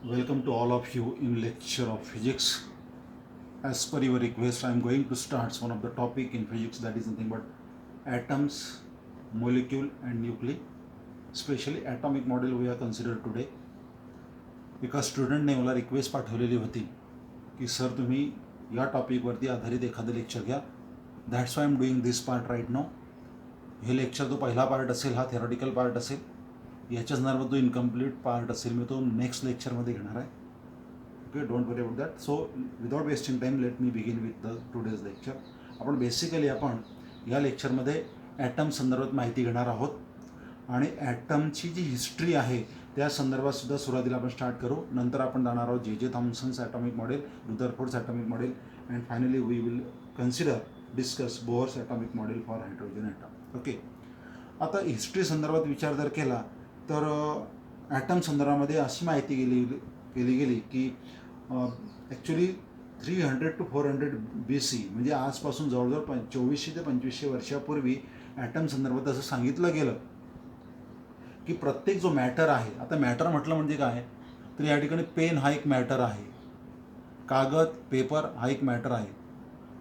Welcome to all of you in lecture of physics. As per your request, I am going to start one of the topic in physics, that is nothing but atoms, molecule and nuclei. Especially atomic model we are considered today. एका स्टुडंटने मला request पाठवलेली होती की sir तुम्ही या टॉपिकवरती आधारित एखादं lecture घ्या. That's why I'm doing this part right now. हे लेक्चर जो पहिला पार्ट असेल हा थेरॉटिकल पार्ट असेल. याच्या संदर्भात जो इनकम्प्लीट पार्ट असेल मी तो नेक्स्ट लेक्चरमध्ये घेणार आहे. Okay, don't worry about that. So without wasting time let me begin with the today's lecture. आपण या लेक्चरमध्ये ॲटम संदर्भात माहिती घेणार आहोत आणि ॲटमची जी हिस्ट्री आहे त्या संदर्भात सुद्धा सुरुवातीला आपण स्टार्ट करू. नंतर आपण जाणार आहोत जे Thomson's atomic model, Rutherford's atomic model and finally we will discuss Bohr's atomic model for hydrogen atom. Okay, आता हिस्ट्री संदर्भात विचार जर केला तर ॲटम संदर्भामध्ये अशी माहिती केली गेली की ॲक्च्युली 300 to 400 BC म्हणजे आजपासून जवळजवळ 2400 ते 2500 वर्षापूर्वी ॲटम संदर्भात असं सांगितलं गेलं की प्रत्येक जो मॅटर आहे, आता मॅटर म्हटलं म्हणजे काय, तर या ठिकाणी पेन हा एक मॅटर आहे, कागद पेपर हा एक मॅटर आहे,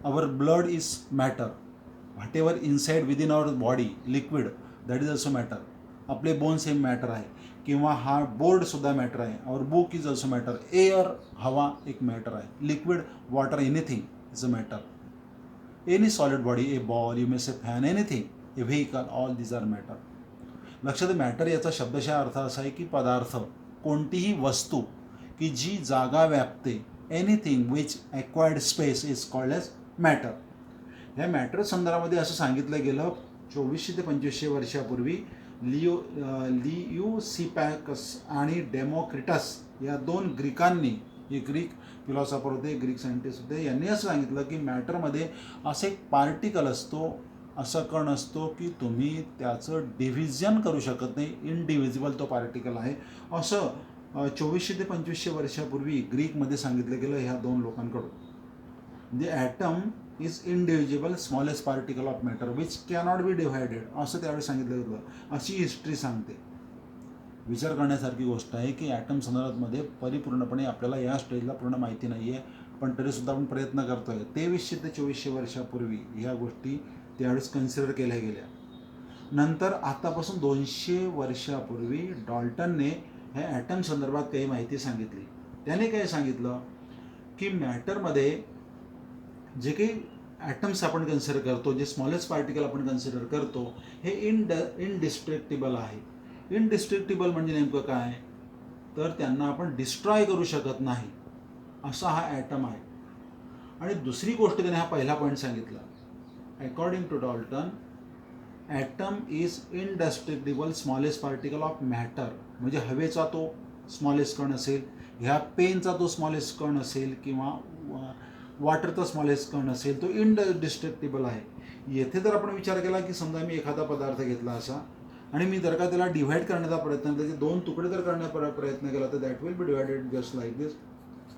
our blood is matter, whatever inside within our body liquid that is also matter, आपले बोन्स हे मॅटर आहे, किंवा हा बोर्डसुद्धा मॅटर आहे, our book is also matter, air हवा एक मॅटर आहे, liquid water anything is a matter, any solid body, a ball, you may say fan, anything, a vehicle, all these are matter. लक्षात, matter याचा शब्दशः अर्थ असा आहे की पदार्थ, कोणतीही वस्तू की जी जागा व्यापते, anything which acquired space is called as matter. ह्या मॅटर संदर्भामध्ये असं सांगितलं गेलं 2400 ते 2500 वर्षापूर्वी लियुसिपॅकस आणि डेमोक्रिटस या दोन ग्रीकांनी, हे ग्रीक फिलॉसॉफर होते, ग्रीक सायंटिस्ट होते, यांनी असं सांगितलं की मॅटरमध्ये असं एक पार्टिकल असतो, असा कण असतो की तुम्ही त्याचं डिव्हिजन करू शकत नाही, इनडिव्हिजिबल तो पार्टिकल आहे, असं 2400 ते 2500 वर्षापूर्वी ग्रीकमध्ये सांगितलं गेलं ह्या दोन लोकांकडून. म्हणजे atom is indivisible smallest particle of matter which cannot be divided, असं त्यावेळी सांगितलं गेलं. अशी हिस्ट्री सांगते. विचार करण्यासारखी गोष्ट आहे की ॲटम संदर्भामध्ये परिपूर्णपणे आपल्याला या स्टेजला पूर्ण माहिती नाही आहे, पण तरीसुद्धा आपण प्रयत्न करतो आहे. 2300 ते 2400 वर्षापूर्वी ह्या गोष्टी त्यावेळेस कन्सिडर केल्या गेल्या. नंतर आतापासून 200 वर्षापूर्वी डॉल्टनने ह्या ॲटम संदर्भात काही माहिती सांगितली. त्याने काय सांगितलं की मॅटरमध्ये जे काही ॲटम्स आपण कन्सिडर करतो, जे स्मॉलेस्ट पार्टिकल आपण कन्सिडर करतो, हे इनडिस्ट्रक्टिबल आहे. इनडिस्ट्रक्टिबल म्हणजे नेमकं काय, तर त्यांना आपण डिस्ट्रॉय करू शकत नाही, असा हा ॲटम आहे. आणि दुसरी गोष्ट त्याने हा पहिला पॉईंट सांगितला, according to Dalton atom is indestructible smallest particle of matter. म्हणजे हवेचा तो स्मॉलेस्ट कण असेल, ह्या पेनचा तो स्मॉलेस्ट कण असेल, किंवा वॉटरचा स्मॉलेस्ट कण असेल, तो इनडिस्ट्रक्टिबल आहे. येथे जर आपण विचार केला की समजा मी एखादा पदार्थ घेतला असा आणि मी जर का त्याला डिव्हाइड करण्याचा प्रयत्न, त्याचे दोन तुकडे जर करण्याचा प्रयत्न केला तर that will be divided just like this.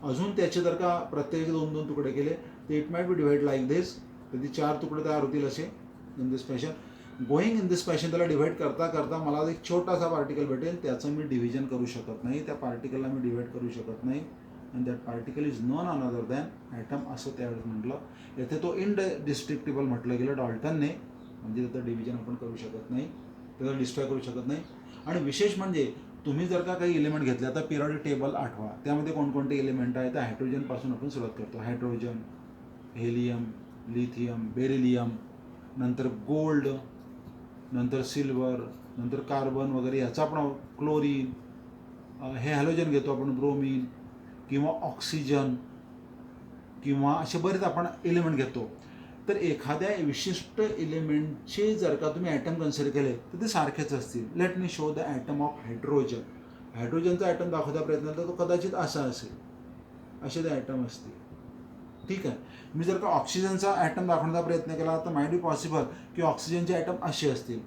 अजून त्याचे जर का प्रत्येक 2-2 तुकडे केले तर it might be divide like this, तर ती 4 तुकडे तयार होतील असे. In this fashion, going in this fashion, त्याला डिव्हाइड करता करता मला एक छोटासा पार्टिकल भेटेल, त्याचं मी डिव्हिजन करू शकत नाही, त्या पार्टिकलला मी डिव्हाइड करू शकत नाही, and that particle is non another than atom, असं त्यावेळेस म्हटलं. येथे तो इनडिस्ट्रक्टिबल म्हटलं गेलं डॉल्टनने, म्हणजे त्याचं डिव्हिजन आपण करू शकत नाही, त्याला डिस्ट्रॉय करू शकत नाही. आणि विशेष म्हणजे तुम्ही जर का काही एलिमेंट घेतले, आता पिरियॉडिक टेबल आठवा, त्यामध्ये कोणकोणते एलिमेंट आहेत, तर हायड्रोजनपासून आपण सुरुवात करतो. हायड्रोजन, हेलियम, लिथियम, बेरिलियम, नंतर गोल्ड, नंतर सिल्वर, नंतर कार्बन वगैरे, याचा आपण क्लोरीन, हे हॅलोजन घेतो आपण, ब्रोमीन किंवा ऑक्सिजन, किंवा असे बरेच आपण एलिमेंट घेतो. तर एखाद्या विशिष्ट एलिमेंटचे जर का तुम्ही ॲटम कन्सिडर केले तर ते सारखेच असतील. Let me show the atom of hydrogen. हायड्रोजनचा ॲटम दाखवता प्रयत्न तर तो कदाचित असा असेल, असे ते ॲटम असतील. ठीक आहे. मी जर का ऑक्सिजनचा ॲटम दाखवण्याचा प्रयत्न केला तर माइट बी पॉसिबल की ऑक्सिजनचे ॲटम असे असतील.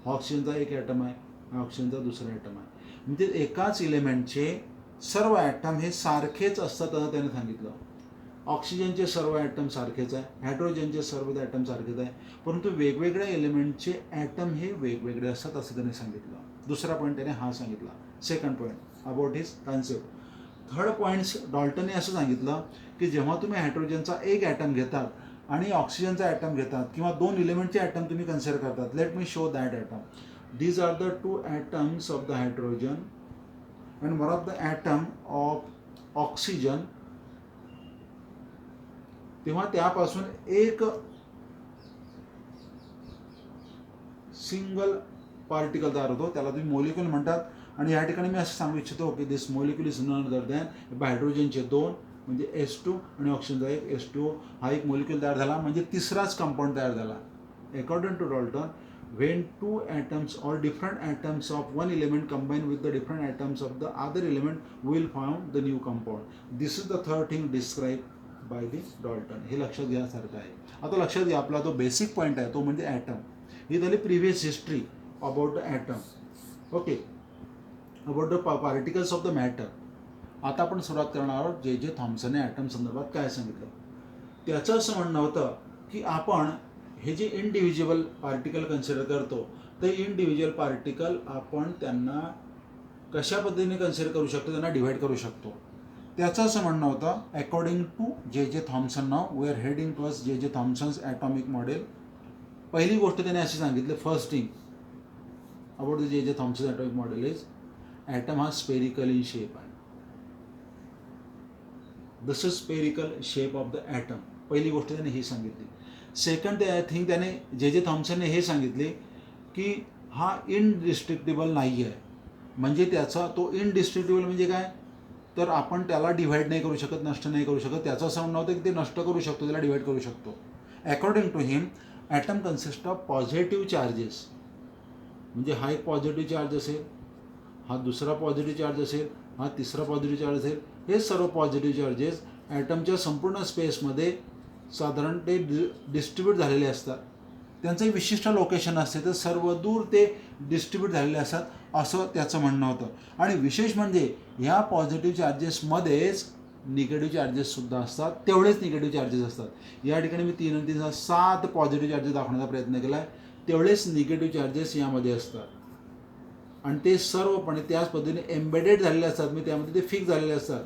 ऑक्सिजनचा एक ॲटम आहे, ऑक्सिजनचा दुसरा ॲटम आहे. म्हणजे एकाच एलिमेंटचे सर्व ॲटम हे सारखेच असतात असं त्याने सांगितलं. ऑक्सिजनचे सर्व ॲटम सारखेच आहे, हायड्रोजनचे सर्व ॲटम सारखेच आहे, परंतु वेगवेगळ्या एलिमेंटचे ॲटम हे वेगवेगळे असतात असं त्याने सांगितलं. दुसरा पॉईंट त्याने हा सांगितला. Second point about his concept. Third points डॉल्टनने असं सांगितलं की जेव्हा तुम्ही हायड्रोजनचा एक ॲटम घेतात आणि ऑक्सिजनचा ॲटम घेतात किंवा दोन इलेमेंटचे ॲटम तुम्ही कन्सिडर करतात, let me show that atom. These are the two atoms of the hydrogen and one of the atom of oxygen. तेव्हा त्यापासून एक सिंगल पार्टिकल तयार होतो, त्याला तुम्ही मोलिक्युल म्हणतात. आणि या ठिकाणी मी असं सांगू इच्छितो की this molecule is none other than हायड्रोजनचे दोन म्हणजे H2 आणि ऑक्सिजनचा एक H2O हा एक मोलिक्युल तयार झाला, म्हणजे तिसराच कंपाऊंड तयार झाला. According to Dalton, when two atoms or different atoms of one element combine with the different atoms of the other element will form the new compound. This is the third thing described by the Dalton. हे लक्षात घ्यासारखं आहे. आता लक्षात घ्या, आपला तो basic point आहे तो म्हणजे ॲटम. ही झाली previous history about the atom. Okay, about the particles of the matter. आता आपण सुरुवात करणार आहोत जे थॉम्सनने ॲटम संदर्भात काय सांगितलं. त्याचं असं म्हणणं होतं की आपण हे जे इंडिव्हिज्युअल पार्टिकल कन्सिडर करतो ते इंडिव्हिज्युअल पार्टिकल आपण त्यांना कशा पद्धतीने कन्सिडर करू शकतो, त्यांना डिव्हाइड करू शकतो. त्याचं असं म्हणणं होतं according to J Thomson. Now we are heading towards J Thomson's atomic model. पहिली गोष्ट त्याने अशी सांगितली, first thing about the J Thomson atomic model is atom हा स्पेरिकल इन शेप आहे. This is spherical shape of the atom. पहिली गोष्ट त्याने ही सांगितली. सेकंड थिंग त्याने जे थॉम्सनने हे सांगितले की हा इनडिस्ट्रिक्टेबल नाही आहे. म्हणजे त्याचा तो इनडिस्ट्रिक्टेबल म्हणजे काय, तर आपण त्याला डिव्हाइड नाही करू शकत, नष्ट नाही करू शकत. त्याचं असं म्हणणं होतं की ते नष्ट करू शकतो, त्याला डिव्हाइड करू शकतो. According to him atom consist of positive charges. म्हणजे हा एक पॉझिटिव्ह चार्ज असेल, हा दुसरा पॉझिटिव्ह चार्ज असेल, हा तिसरा पॉझिटिव्ह चार्ज असेल. हे सर्व पॉझिटिव्ह चार्जेस ॲटमच्या संपूर्ण स्पेसमध्ये साधारण ते डिस्ट्रीब्यूट झालेले असतात. त्यांचं एक विशिष्ट लोकेशन असते, तर सर्व दूर ते डिस्ट्रीब्यूट झालेले असतात असं त्याचं म्हणणं होतं. आणि विशेष म्हणजे ह्या पॉझिटिव्ह चार्जेसमध्येच निगेटिव्ह चार्जेससुद्धा असतात, तेवढेच निगेटिव्ह चार्जेस असतात. या ठिकाणी मी 3 आणि 3 7 पॉझिटिव्ह चार्जेस दाखवण्याचा प्रयत्न केला आहे, तेवढेच निगेटिव्ह चार्जेस यामध्ये असतात. आणि ते सर्वपणे त्याच पद्धतीने एम्बेडेड झालेले असतात, मी त्यामध्ये ते फिक्स झालेले असतात.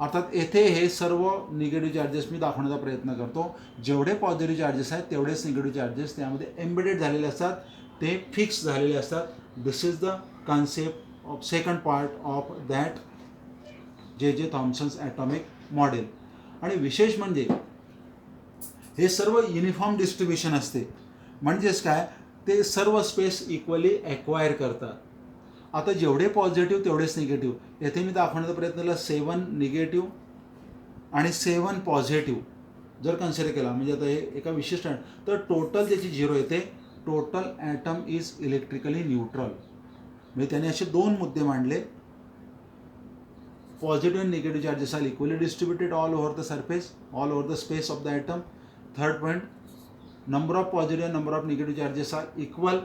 अर्थात येथे हे सर्व निगेटिव्ह चार्जेस मी दाखवण्याचा प्रयत्न करतो. जेवढे पॉझिटिव्ह चार्जेस आहेत तेवढेच निगेटिव्ह चार्जेस त्यामध्ये एम्बेडेड झालेले असतात, ते फिक्स झालेले असतात. This is the concept of second part of that J Thomson's atomic model. आणि विशेष म्हणजे हे सर्व युनिफॉर्म डिस्ट्रीब्युशन असते. म्हणजेच काय, ते सर्व स्पेस इक्वली ॲक्वायर करतात. आता जेवढे पॉझिटिव्ह तेवढेच निगेटिव्ह. येथे मी दाखवण्याचा प्रयत्न केला 7 निगेटिव्ह आणि 7 पॉझिटिव्ह जर कन्सिडर केला, म्हणजे आता हे एका विशिष्ट, तर टोटल त्याची 0 येते. Total atom is electrically neutral. म्हणजे त्याने असे 2 मुद्दे मांडले. पॉझिटिव्ह आणि negative charges are equally distributed all over the surface, all over the space of the atom. Third point, number of positive number of negative charges are equal.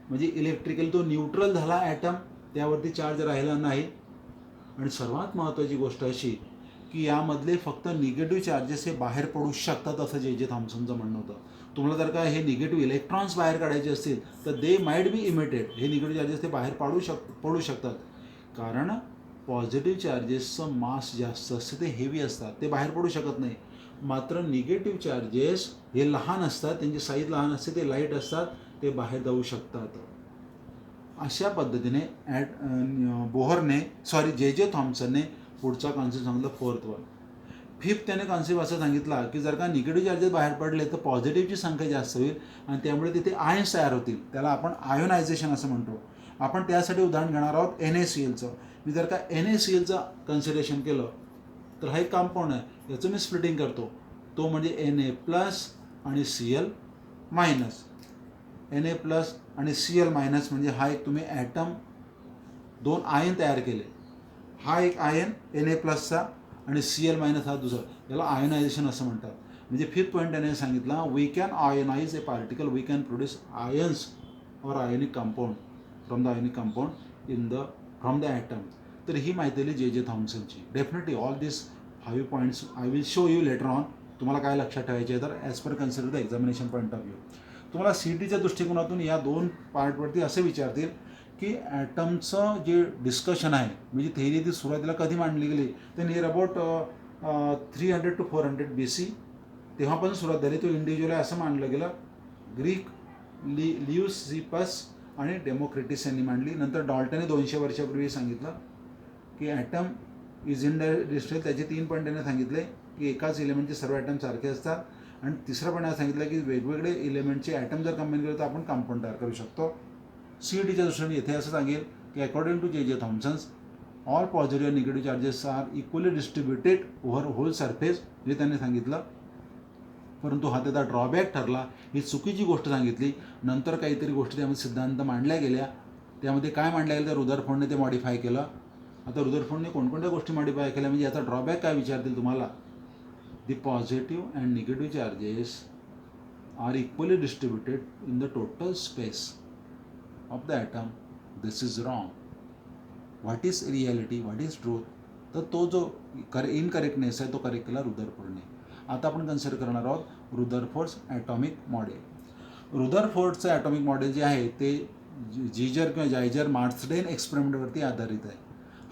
म्हणजे electrically तो neutral झाला atom, त्यावरती charge राहिला नाही. आणि सर्वात महत्त्वाची गोष्ट अशी की यामधले फक्त निगेटिव्ह चार्जेस हे बाहेर पडू शकतात असं जे थॉम्सनचं म्हणणं होतं. तुम्हाला जर का हे निगेटिव्ह इलेक्ट्रॉन्स बाहेर काढायचे असतील तर दे माइट बी इमिटेड. हे निगेटिव्ह चार्जेस ते बाहेर पडू शकतात, कारण पॉझिटिव्ह चार्जेसचं मास जास्त असतं, ते हेवी असतात, ते बाहेर पडू शकत नाही. मात्र निगेटिव्ह चार्जेस हे लहान असतात, त्यांची साईज लहान असते, ते लाईट असतात, ते बाहेर जाऊ शकतात. अशा पद्धतीने जे थॉम्सनने पुढचा कॉन्सेप्ट सांगितला, फोर्थ वन. फिफ्थ त्याने कॉन्सेप्ट असं सांगितला की जर का निगेटिव्ह चार्जेस बाहेर पडले तर पॉझिटिव्हची संख्या जास्त होईल आणि त्यामुळे तिथे आयन्स तयार होतील. त्याला आपण आयोनायझेशन असं म्हणतो. आपण त्यासाठी उदाहरण घेणार आहोत NaClचं. मी जर का NaClचं कन्सिडरेशन केलं तर हा एक कंपाऊंड आहे, याचं मी स्प्लिटिंग करतो. तो म्हणजे Na+ आणि Cl-. Na+ आणि Cl- म्हणजे हा एक तुम्ही ॲटम 2 आयन तयार केले. हा एक आयन Na+चा आणि Cl- हा दुसरा, याला आयोनायझेशन असं म्हणतात. म्हणजे फिफ्थ पॉईंट त्याने सांगितला, we can ionize a particle, we can produce ions or ionic compound from the ionic compound from the atom. तर ही माहिती दिली जे थॉम्सनची. Definitely all this 5 points I will show you later on. तुम्हाला काय लक्षात ठेवायचे आहे तर as per consider the examination point of view. तुम्हाला CETच्या दृष्टिकोनातून या 2 पार्टवरती असे विचारतील की ॲटमचं जे डिस्कशन आहे म्हणजे थेअरी ती सुरुवातीला कधी मांडली गेली तर नियर अबाउट 300 to 400 BC तेव्हापासून सुरुवात झाली. तो इंडिव्हिज्युअल आहे असं मानलं गेलं. ग्रीक लियुसिपस आणि डेमोक्रिटिस यांनी मांडली. नंतर डॉल्टनने 200 वर्षापूर्वी सांगितलं की ॲटम इज इंडस्ट्रियल. त्याचे 3 पॉईंट त्याने सांगितले की एकाच एलिमेंटचे सर्व ॲटम सारखे असतात आणि तिसरं पण सांगितलं की वेगवेगळे एलिमेंटचे ॲटम जर कंबाईन केले तर आपण कंपाऊंड तयार करू शकतो. CETच्या दृष्टीने येथे असं सांगेल की according to J.J. Thomson's all positive and negative charges are equally distributed over whole surface हे त्यांनी सांगितलं. परंतु हा त्याचा ड्रॉबॅक ठरला. ही चुकीची गोष्ट सांगितली. नंतर काहीतरी गोष्टी त्यामध्ये सिद्धांत मांडल्या गेल्या. त्यामध्ये काय मांडल्या गेलं तर रुदरफोर्डने ते मॉडिफाय केलं. आता रुदरफोर्डने कोणकोणत्या गोष्टी मॉडिफाय केल्या म्हणजे याचा ड्रॉबॅक काय विचारतील तुम्हाला. The positive and negative charges are equally distributed in the total space of the atom. This is wrong. What is reality, what is truth. तर तो जो इनकरेक्टनेस आहे तो करेक्ट केला रुदरफोर्डने. आता आपण कन्सिडर करणार आहोत रुदरफोर्ड्स ॲटॉमिक मॉडेल. रुदरफोर्डचं ॲटॉमिक मॉडेल जे आहे ते जीजर किंवा जायजर मार्सडेन एक्सपेरिमेंटवरती आधारित आहे.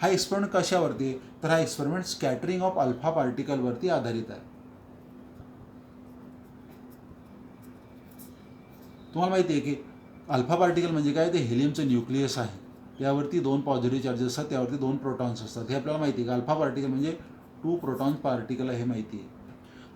हा एक्सपेरिमेंट कशावरती तर हा एक्सपेरिमेंट स्कॅटरिंग ऑफ अल्फा पार्टिकलवरती आधारित आहे. तुम्हाला माहिती आहे की अल्फा पार्टिकल म्हणजे काय, ते हेलियमचं न्यूक्लियस आहे. त्यावरती 2 पॉझिटिव्ह चार्जेस असतात, त्यावरती 2 प्रोटॉन्स असतात. हे आपल्याला माहिती आहे की अल्फा पार्टिकल म्हणजे 2 प्रोटॉन्स पार्टिकल आहे, हे माहिती आहे.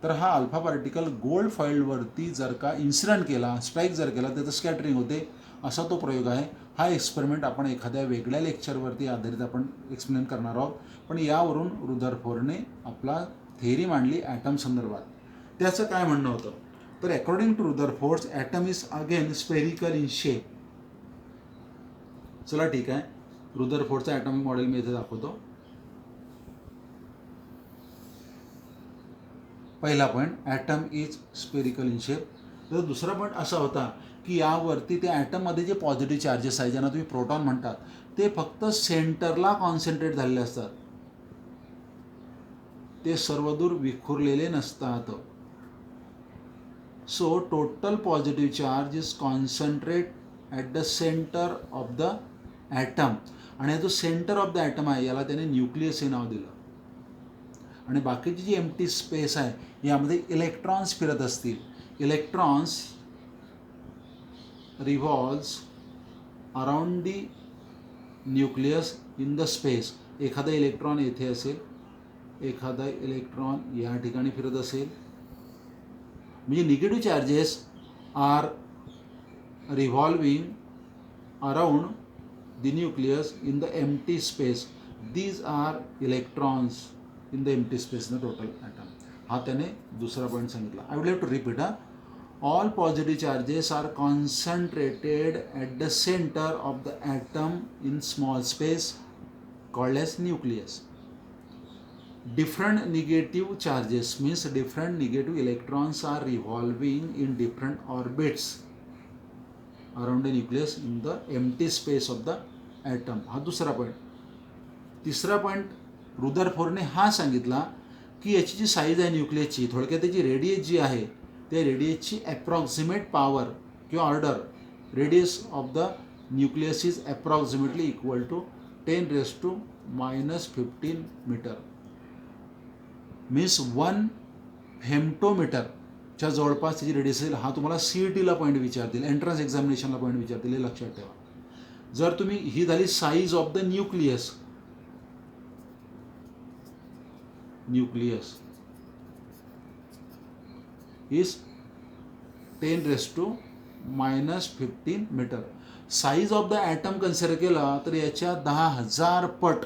तर हा अल्फा पार्टिकल गोल्ड फॉइलवरती जर का इन्सिडंट केला, स्ट्राईक जर केला, त्याचं स्कॅटरिंग होते, असा तो प्रयोग आहे. हा एक्सपेरिमेंट आपण एखाद्या वेगळ्या लेक्चरवरती आधारित आपण एक्सप्लेन करणार आहोत. पण यावरून रुदरफोर्डने आपला थेअरी मांडली ॲटम संदर्भात. त्याचं काय म्हणणं होतं तर according to Rutherford's atom is again spherical in shape. चला ठीक आहे, रुदरफोर्डचं ॲटॉमिक मॉडेल मी इथे दाखवतो. पहिला point, atom is spherical in shape. तर दुसरा पॉईंट असा होता की यावरती त्या ॲटममध्ये जे पॉझिटिव्ह चार्जेस आहे, ज्यांना तुम्ही प्रोटॉन म्हणतात, ते फक्त सेंटरला कॉन्सन्ट्रेट झालेले असतात, ते सर्वदूर विखुरलेले नसतात. So total positive charge is concentrate at the centre of the atom. आणि जो सेंटर ऑफ द ॲटम आहे याला त्याने न्यूक्लियस हे नाव दिलं. आणि बाकीची जी एम्प्टी स्पेस आहे यामध्ये इलेक्ट्रॉन्स फिरत असतील. Electrons revolves around the nucleus in the space. एखादा इलेक्ट्रॉन येथे असेल, एखादा इलेक्ट्रॉन या ठिकाणी फिरत असेल. म्हणजे negative charges are revolving around the nucleus in the empty space. These are electrons in the empty space in the total atom. हा त्याने दुसरा पॉईंट सांगितला. I would like to repeat. All positive charges are concentrated at the centre of the atom in small space called age nucleus. Different negative charges means different negative electrons are revolving in different orbits around the nucleus in the empty space of the atom. हा दुसरा point. तिसरा point रुदरफोर्डने हा सांगितला की याची जी size आहे न्यूक्लियसची, थोडक्यात त्याची रेडियस जी आहे त्या रेडियसची अप्रॉक्सिमेट पॉवर किंवा order, radius of the nucleus is approximately equal to 10⁻⁻15 metre. Means 1 फेम्टोमीटरच्या जवळपास त्याची रेडियस असेल. हा तुम्हाला CETला पॉईंट विचारतील, एंट्रन्स एक्झामिनेशनला पॉईंट विचारतील, हे लक्षात ठेवा. जर तुम्ही ही झाली size of the nucleus. Nucleus is 10⁻⁻15 metre. Size of the atom consider केला तर याच्या 10,000 पट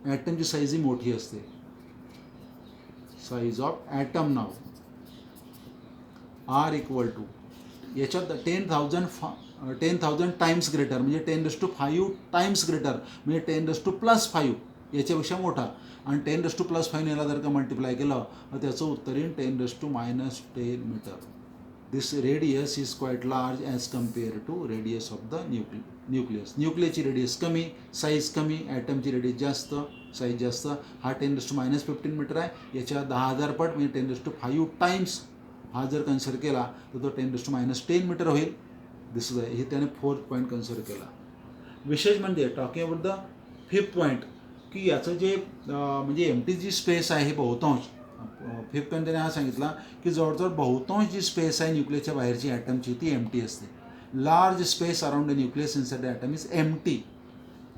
ॲटमची साईज ही मोठी असते. साईज ऑफ ॲटम नाव आर इक्वल टू याच्यात 10,000 टाइम्स ग्रेटर म्हणजे 10⁵ टाइम्स ग्रेटर म्हणजे 10⁻+5 याच्यापेक्षा मोठा. आणि 10⁻+5 याला जर का मल्टिप्लाय केलं तर त्याचं उत्तर येईल 10⁻⁻10 metre. This radius is quite large as compare to radius of the nucleus. न्यूक्लियसची रेडियस कमी, साईज कमी, ॲटमची रेडियस जास्त, साईज जास्त. हा 10⁻⁻15 मीटर आहे. याच्या 10,000 पट म्हणजे 10⁻5 टाइम्स हा जर कन्सिडर केला तर तो 10⁻⁻10 मीटर होईल. दिसत आहे. हे त्याने 4th पॉईंट कन्सिडर केला. विशेष म्हणजे talking about the fifth point की याचं जे म्हणजे एमटी जी स्पेस आहे हे बहुतांश फिफ्थ पॉईंट त्याने हा सांगितला की जवळजवळ बहुतांश जी स्पेस आहे न्यूक्लियसच्या बाहेरची ॲटमची ती एमटी असते. Large space around the nucleus inside the atom is empty.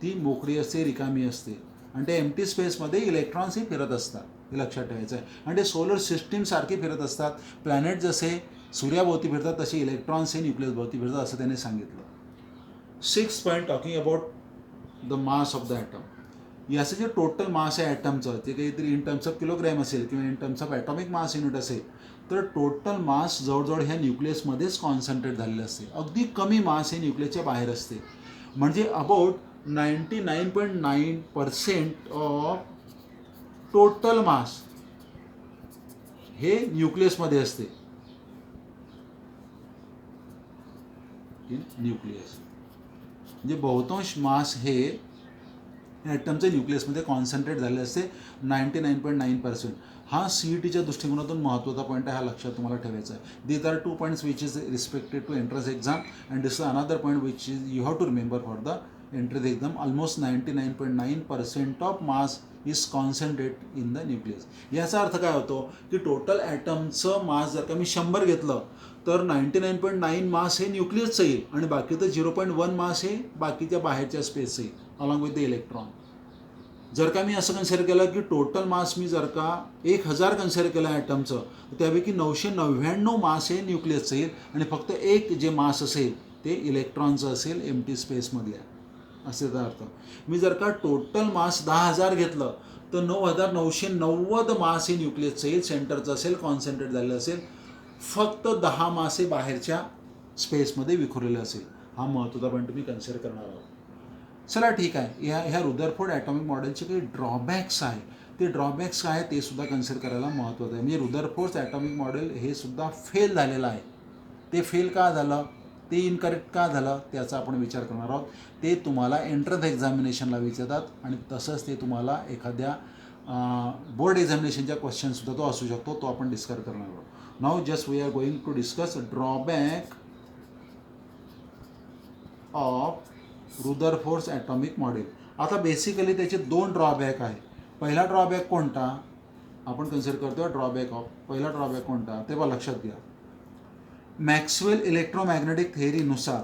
ती मोकळी असते, रिकामी असते आणि त्या एमटी स्पेसमध्ये इलेक्ट्रॉन्सही फिरत असतात. हे लक्षात ठेवायचं आहे. आणि ते सोलर सिस्टीमसारखे फिरत असतात. प्लॅनेट जसे सूर्याभोवती फिरतात तसे इलेक्ट्रॉन्स हे न्यूक्लियसभोवती फिरतात असं त्याने सांगितलं. 6th point talking about the mass of the atom. याचं जे टोटल मास आहे ॲटमचं ते काहीतरी इन टर्म्स ऑफ किलोग्रॅम असेल किंवा in terms of atomic mass unit असेल तर टोटल मास जवळजवळ ह्या न्यूक्लियसमध्येच कॉन्सन्ट्रेट झालेलं असते. अगदी कमी मास हे न्यूक्लियसच्या बाहेर असते. म्हणजे अबाउट 99.9% ऑफ टोटल मास हे न्यूक्लियसमध्ये असते. न्यूक्लियस म्हणजे बहुतांश मास हे ॲटमच्या न्यूक्लियसमध्ये कॉन्सन्ट्रेट झाले असते 99.9%. हा CETच्या दृष्टिकोनातून महत्त्वाचा पॉईंट आहे. हा लक्षात तुम्हाला ठेवायचा आहे. These are 2 points which is respected to entrance exam and this is another point which is you have to remember for the entrance exam. Almost 99.9% of mass is concentrate in the nucleus. याचा अर्थ काय होतो की total ॲटमचं मास जर का मी 100 घेतलं तर 99.9 मास हे न्यूक्लियसचं येईल आणि बाकीचं 0.1 मास हे बाकीच्या बाहेरच्या स्पेसचं येईल अलॉंग विथ द इलेक्ट्रॉन. जर का मी असं कन्सिडर केलं की टोटल मास मी जर का 1000 कन्सिडर केलं ॲटमचं तर त्यापैकी 999 मास हे न्यूक्लियसचं येईल आणि फक्त एक जे मास असेल ते इलेक्ट्रॉनचं असेल एम्प्टी स्पेसमधल्या. असे त्याचा अर्थ. मी जर का टोटल मास 10,000 घेतलं तर 9,990 मास हे न्यूक्लियसचं येईल, सेंटरचं असेल, कॉन्सन्ट्रेट झालेलं असेल. फक्त 10 मास हे बाहेरच्या स्पेसमध्ये विखुरलेले असेल. हा महत्त्वाचा पॉईंट तुम्ही कन्सिडर करणार आहोत. चला ठीक आहे. ह्या रुदरफोर्ड ॲटॉमिक मॉडेलचे काही ड्रॉबॅक्स आहे ते ड्रॉबॅक्स काय ते सुद्धा कन्सिडर करायला महत्त्वाचं आहे. म्हणजे रुदरफोर्ड ॲटॉमिक मॉडेल हे सुद्धा फेल झालेलं आहे. ते फेल का झालं, ते इनकरेक्ट का झालं त्याचा आपण विचार करणार आहोत. ते तुम्हाला एंट्रन्स एक्झामिनेशनला विचारतात आणि तसंच ते तुम्हाला एखाद्या बोर्ड एक्झामिनेशनच्या क्वेश्चनसुद्धा तो असू शकतो. तो आपण डिस्कस करणार आहोत. Now just we are going to discuss drawback of Rutherford atomic model. आता बेसिकली त्याचे 2 ड्रॉबॅक आहे. पहिला ड्रॉबॅक कोणता आपण कन्सिडर करतो ड्रॉबॅक ऑफ. पहिला ड्रॉबॅक कोणता ते पण लक्षात घ्या. मॅक्सवेल इलेक्ट्रोमॅग्नेटिक थेअरीनुसार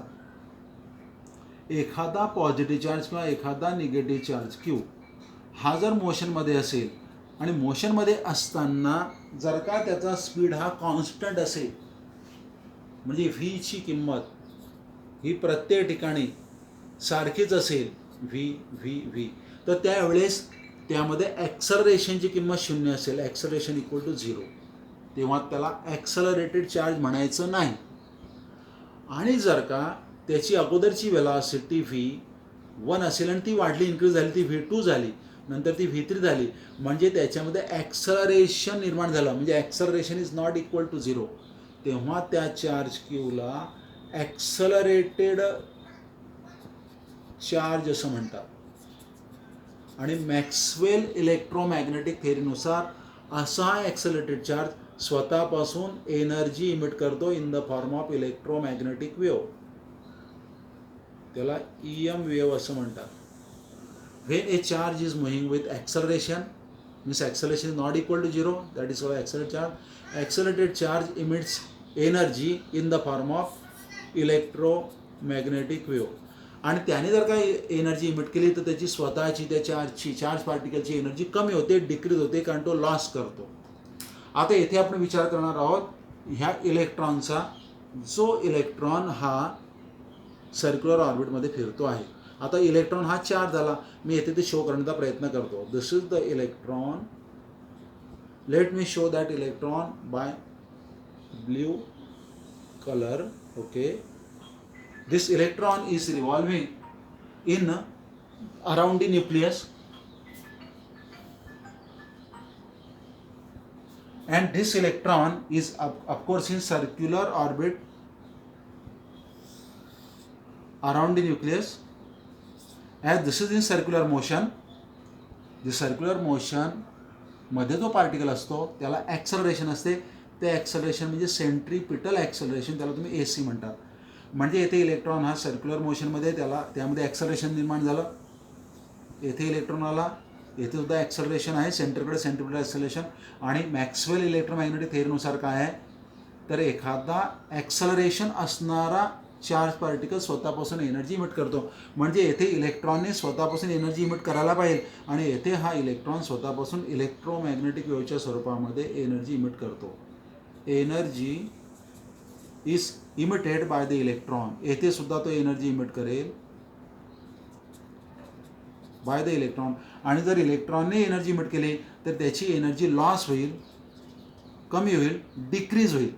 एखादा पॉझिटिव्ह चार्ज किंवा एखादा निगेटिव्ह चार्ज क्यू हा जर मोशनमध्ये असेल आणि मोशनमध्ये असताना जर का त्याचा स्पीड हा कॉन्स्टंट असेल म्हणजे व्हीची किंमत ही प्रत्येक ठिकाणी सारखीच असेल व्ही व्ही व्ही तर त्यावेळेस त्यामध्ये ॲक्सलरेशनची किंमत 0 असेल. Acceleration equal to 0. तेव्हा त्याला ॲक्सलरेटेड चार्ज म्हणायचं नाही. आणि जर का त्याची अगोदरची वेलॉसिटी V1 असेल आणि ती वाढली, इन्क्रीज झाली, ती V2 झाली, नंतर ती V3 झाली म्हणजे त्याच्यामध्ये ॲक्सलरेशन निर्माण झालं म्हणजे acceleration is not equal to 0. तेव्हा त्या चार्ज क्यूला ॲक्सलरेटेड चार्ज असं म्हणतात. आणि मॅक्सवेल इलेक्ट्रोमॅग्नेटिक थेअरीनुसार असा ॲक्सलरेटेड चार्ज स्वतःपासून एनर्जी इमिट करतो in the form of electromagnetic wave. त्याला EM वेव्ह असं म्हणतात. When a charge is moving with acceleration means acceleration is not equal to 0 that is called accelerated charge. Accelerated charge emits energy in the form of electromagnetic wave. आणि त्याने जर का energy emit केली तर त्याची स्वतःची त्या चार्ज पार्टिकलची एनर्जी कमी होते, डिक्रीज होते कारण तो लॉस करतो. आता येथे आपण विचार करणार आहोत ह्या इलेक्ट्रॉनचा. जो इलेक्ट्रॉन हा सर्क्युलर ऑर्बिटमध्ये फिरतो आहे. आता इलेक्ट्रॉन हा चार्ज झाला. मी येथे ते शो करण्याचा प्रयत्न करतो. This is the electron. Let me show that electron by blue colour. Okay. This electron is revolving in around the nucleus and this electron is of course in circular orbit around the nucleus. As this is in circular motion, the circular motion मध्ये जो particle असतो त्याला acceleration असते. ते acceleration म्हणजे centripetal acceleration, त्याला तुम्ही AC म्हणतात. म्हणजे येथे इलेक्ट्रॉन हा सर्क्युलर मोशनमध्ये त्यामध्ये ॲक्सलरेशन निर्माण झालं. येथे इलेक्ट्रॉन आला, येथे सुद्धा ॲक्सलरेशन आहे, सेंटरकडे सेंट्रिपिटल ॲक्सलरेशन. आणि मॅक्सवेल इलेक्ट्रोमॅग्नेटिक थेअरीनुसार काय आहे, तर एखादा ॲक्सलरेशन असणारा चार्ज पार्टिकल स्वतःपासून एनर्जी इमिट करतो. म्हणजे येथे इलेक्ट्रॉनने स्वतःपासून एनर्जी इमिट करायला पाहिजे, आणि येथे हा इलेक्ट्रॉन स्वतःपासून इलेक्ट्रोमॅग्नेटिक वेव्हच्या स्वरूपामध्ये एनर्जी इमिट करतो. Energy is emitted by the electron. येथे सुद्धा तो एनर्जी इमिट करेल बाय द इलेक्ट्रॉन. आणि जर इलेक्ट्रॉनने एनर्जी इमिट केली तर त्याची एनर्जी लॉस होईल, कमी होईल, डिक्रीज होईल.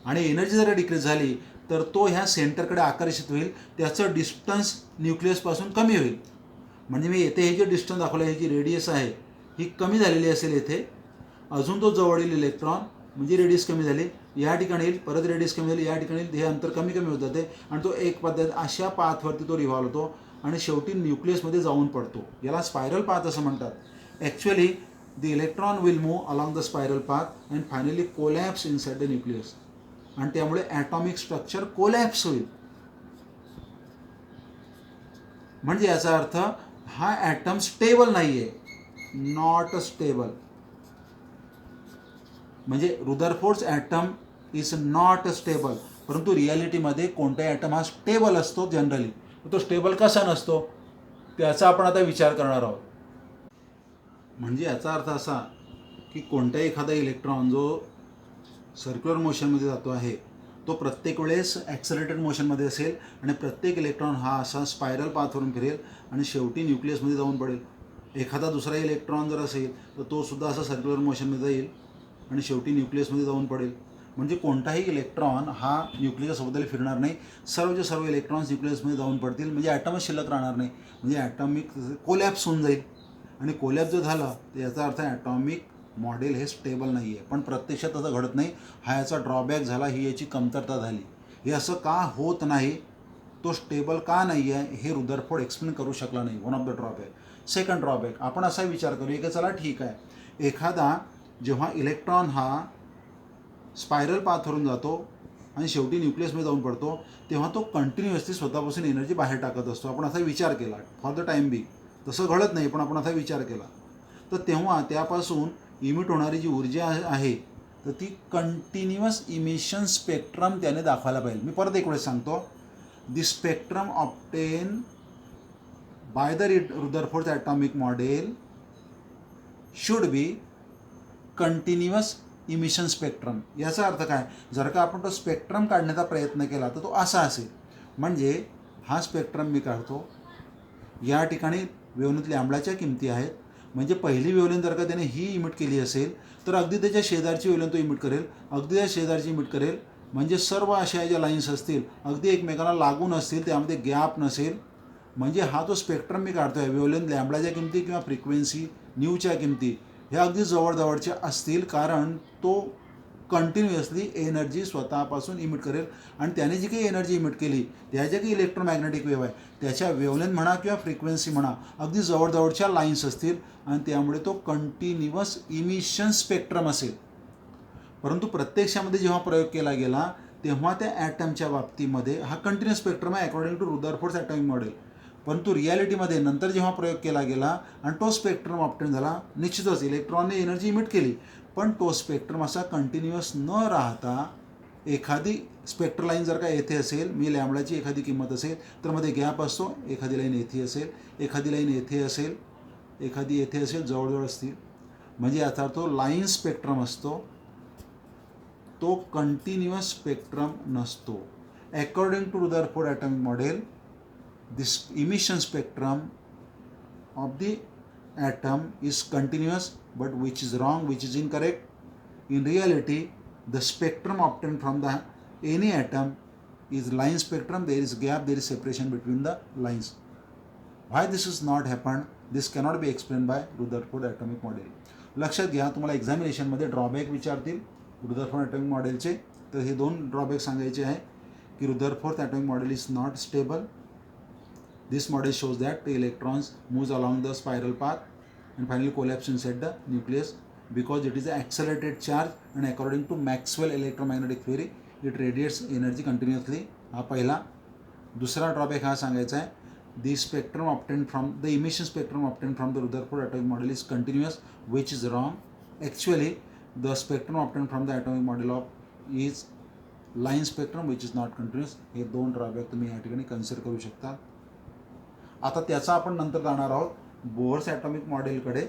आणि एनर्जी जर डिक्रीज झाली तर तो ह्या सेंटरकडे आकर्षित होईल, त्याचं डिस्टन्स न्यूक्लियसपासून कमी होईल. म्हणजे मी येथे हे जे डिस्टन्स दाखवलं आहे, ही जी रेडियस आहे ही कमी झालेली असेल येथे, अजून तो जवळ येईल इलेक्ट्रॉन, म्हणजे रेडियस कमी झाली, या ठिकाणी येईल, परत रेडियस कमी झाली, या ठिकाणी हे अंतर कमी कमी होत जाते, आणि तो एक पद्धत अशा पाथवरती तो रिव्हॉल्व होतो आणि शेवटी न्यूक्लियसमध्ये जाऊन पडतो. याला स्पायरल पाथ असं म्हणतात. Actually the electron will move along the spiral path and finally collapse inside the nucleus. आणि त्यामुळे ॲटॉमिक स्ट्रक्चर कोलॅप्स होईल. म्हणजे याचा अर्थ हा ॲटम स्टेबल नाही आहे, नॉट स्टेबल. म्हणजे रुदरफोर्ड्स ॲटम इज नॉट स्टेबल. परंतु रियालिटीमध्ये कोणताही ॲटम हा स्टेबल असतो जनरली. तो स्टेबल कसा नसतो त्याचा आपण आता विचार करणार आहोत. म्हणजे याचा अर्थ असा की कोणताही एखादा इलेक्ट्रॉन जो सर्क्युलर मोशनमध्ये जातो आहे तो प्रत्येक वेळेस ॲक्सलरेटेड मोशनमध्ये असेल, आणि प्रत्येक इलेक्ट्रॉन हा असा स्पायरल पाथवरून फिरेल आणि शेवटी न्यूक्लियसमध्ये जाऊन पडेल. एखादा दुसरा इलेक्ट्रॉन जर असेल तर तो सुद्धा असा सर्क्युलर मोशनमध्ये जाईल आणि शेवटी न्यूक्लियसमध्ये जाऊन पडेल. म्हणजे कोणताही इलेक्ट्रॉन हा न्यूक्लियसबद्दल फिरणार नाही, सर्व इलेक्ट्रॉन्स न्यूक्लियसमध्ये जाऊन पडतील. म्हणजे ॲटमच शिल्लक राहणार नाही, म्हणजे ॲटॉमिक कोलॅप्स होऊन जाईल. आणि कोलॅप्स जर झालं तर याचा अर्थ ॲटॉमिक मॉडेल हे स्टेबल नाही आहे. पण प्रत्यक्षात तसं घडत नाही. हा याचा ड्रॉबॅक झाला, ही याची कमतरता झाली. हे असं का होत नाही, तो स्टेबल का नाही आहे, हे रुदरफोर्ड एक्सप्लेन करू शकला नाही. One of the drawback. Second drawback आपण असा विचार करूया की चला ठीक आहे, एखादा जेव्हा इलेक्ट्रॉन हा स्पायरल पाथवरून जातो आणि शेवटी न्यूक्लियसमध्ये जाऊन पडतो, तेव्हा तो कंटिन्युअसली स्वतःपासून एनर्जी बाहेर टाकत असतो. आपण असा विचार केला फॉर द टाईम बी. तसं घडत नाही, पण आपण असा विचार केला तर तेव्हा त्यापासून इमिट होणारी जी ऊर्जा आहे तर ती कंटिन्युअस इमिशन स्पेक्ट्रम त्याने दाखवायला पाहिजे. मी परत एक वेळेस सांगतो, the spectrum obtain by the Rutherford atomic model should be continuous emission spectrum. याचा अर्थ काय, जर का आपण तो स्पेक्ट्रम काढण्याचा प्रयत्न केला तर तो असा असेल. म्हणजे हा स्पेक्ट्रम मी काढतो, या ठिकाणी वेव्हलेंथ लॅम्बडाच्या किमती आहेत. म्हणजे पहिली वेव्हलेंथ जर का त्याने ही इमिट केली असेल तर अगदी त्याच्या शेजारची वेव्हलेंथ तो इमिट करेल, अगदी त्या शेजारची इमिट करेल. म्हणजे सर्व अशा ज्या लाईन्स असतील अगदी एकमेकांना लागून असतील, त्यामध्ये गॅप नसेल. म्हणजे हा जो स्पेक्ट्रम मी काढतो आहे, वेव्हलेंथ लॅम्बडाच्या किमती किंवा फ्रिक्वेन्सी न्यूच्या किमती ह्या अगदी जवळजवळच्या असतील, कारण तो कंटिन्युअसली एनर्जी स्वतःपासून इमिट करेल. आणि त्याने जी काही एनर्जी इमिट केली, त्या ज्या काही इलेक्ट्रोमॅग्नेटिक वेव्ह आहे त्याच्या वेव्हलेंथ म्हणा किंवा फ्रिक्वेन्सी म्हणा अगदी जवळजवळच्या लाईन्स असतील, आणि त्यामुळे तो कंटिन्युअस इमिशन स्पेक्ट्रम असेल. परंतु प्रत्यक्षामध्ये जेव्हा प्रयोग केला गेला तेव्हा त्या ॲटमच्या बाबतीमध्ये हा कंटिन्युअस स्पेक्ट्रम आहे according to Rutherford atomic model. परंतु रियालिटीमध्ये नंतर जेव्हा प्रयोग केला गेला आणि तो स्पेक्ट्रम ऑब्टेन झाला, निश्चितच इलेक्ट्रॉनने एनर्जी इमिट केली, पण तो स्पेक्ट्रम असा कंटिन्युअस न राहता एखादी स्पेक्ट्रल लाईन जर का येथे असेल, मी लॅम्बडाची एखादी किंमत असेल तर मध्ये गॅप असतो, एखादी लाईन येथे असेल, एखादी लाईन येथे असेल, एखादी येथे असेल, जवळजवळ असतील. म्हणजे याचा अर्थ लाईन स्पेक्ट्रम असतो, तो कंटिन्युअस स्पेक्ट्रम नसतो. According to Rutherford atomic model, this emission spectrum of the atom is continuous, but which is wrong, which is incorrect. In reality, the spectrum obtained from the any atom is line spectrum. There is gap, there is separation between the lines. Why this is not happened, this cannot be explained by Rutherford atomic model. लक्षात घ्या, तुम्हाला एक्झामिनेशनमध्ये drawback विचारतील Rutherford atomic मॉडेलचे, तर हे दोन drawback सांगायचे आहे की Rutherford atomic model is not stable. This model shows that the electrons moves along the spiral path and finally collapse inside the nucleus because it is an accelerated charge, and according to Maxwell electromagnetic theory it radiates energy continuously, हा पहिला. दुसरा drawback हा सांगायचा आहे, the spectrum obtained from the emission spectrum obtained from the Rutherford atomic model is continuous, which is wrong. Actually the spectrum obtained from the atomic model of is line spectrum which is not continuous. हे दोन drawback तुम्ही या ठिकाणी consider करू शकता. आता त्याचा आपण नंतर जाणार आहोत बोहर्स ॲटॉमिक मॉडेलकडे,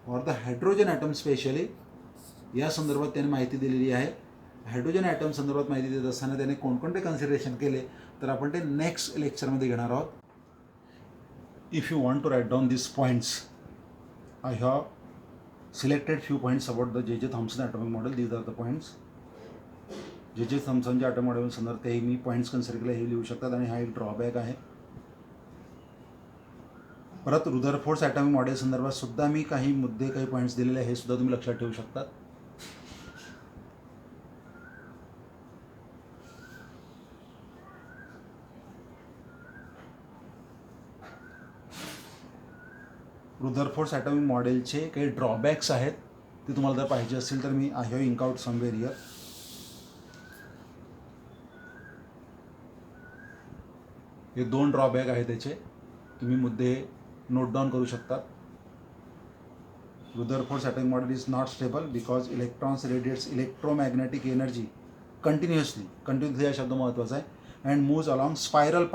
और द हायड्रोजन ॲटम स्पेशली या संदर्भात त्याने माहिती दिलेली आहे. हायड्रोजन ॲटम संदर्भात माहिती देत असताना त्याने कोणकोणते कन्सिडरेशन केले तर आपण ते नेक्स्ट लेक्चरमध्ये घेणार आहोत. If you want to write down this points, I have selected few points about the J Thomson atomic model. These are the points. J थॉम्सनच्या ॲटॉमिक मॉडेल संदर्भात तेही मी पॉईंट्स कन्सिडर केले, हे लिहू शकतात. आणि हा एक ड्रॉबॅक आहे. परत रुदरफोर्ड ॲटॉमिक मॉडेल संदर्भात सुद्धा मी काही मुद्दे, काही पॉईंट्स दिलेले आहे, हे सुद्धा तुम्ही लक्षात ठेवू शकतात. रुदरफोर्ड ॲटॉमिक मॉडेलचे काही ड्रॉबॅक्स आहेत, ते तुम्हाला जर पाहिजे असतील तर मी I have ink out somewhere here. हे दोन ड्रॉबॅक आहेत त्याचे, तुम्ही मुद्दे नोट डाऊन करू शकता. Rutherford atomic model is not stable because electrons radiates electromagnetic energy continuously हा शब्द महत्त्वाचा आहे. अँड मूव्ज अलॉंग स्पायरल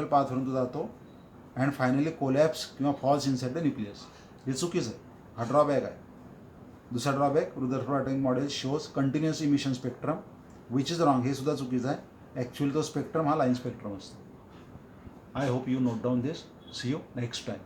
पाथवरून तो जातो अँड फायनली कोलॅप्स किंवा फॉल्स इनसाइड द न्यूक्लियस. हे चुकीचं आहे, हा ड्रॉबॅक आहे. दुसरा drawback, Rutherford atomic model shows continuous emission spectrum which is wrong. हे सुद्धा चुकीचं आहे. ॲक्च्युअली तो स्पेक्ट्रम हा लाईन स्पेक्ट्रम असतो. I hope you note down this. C you next time.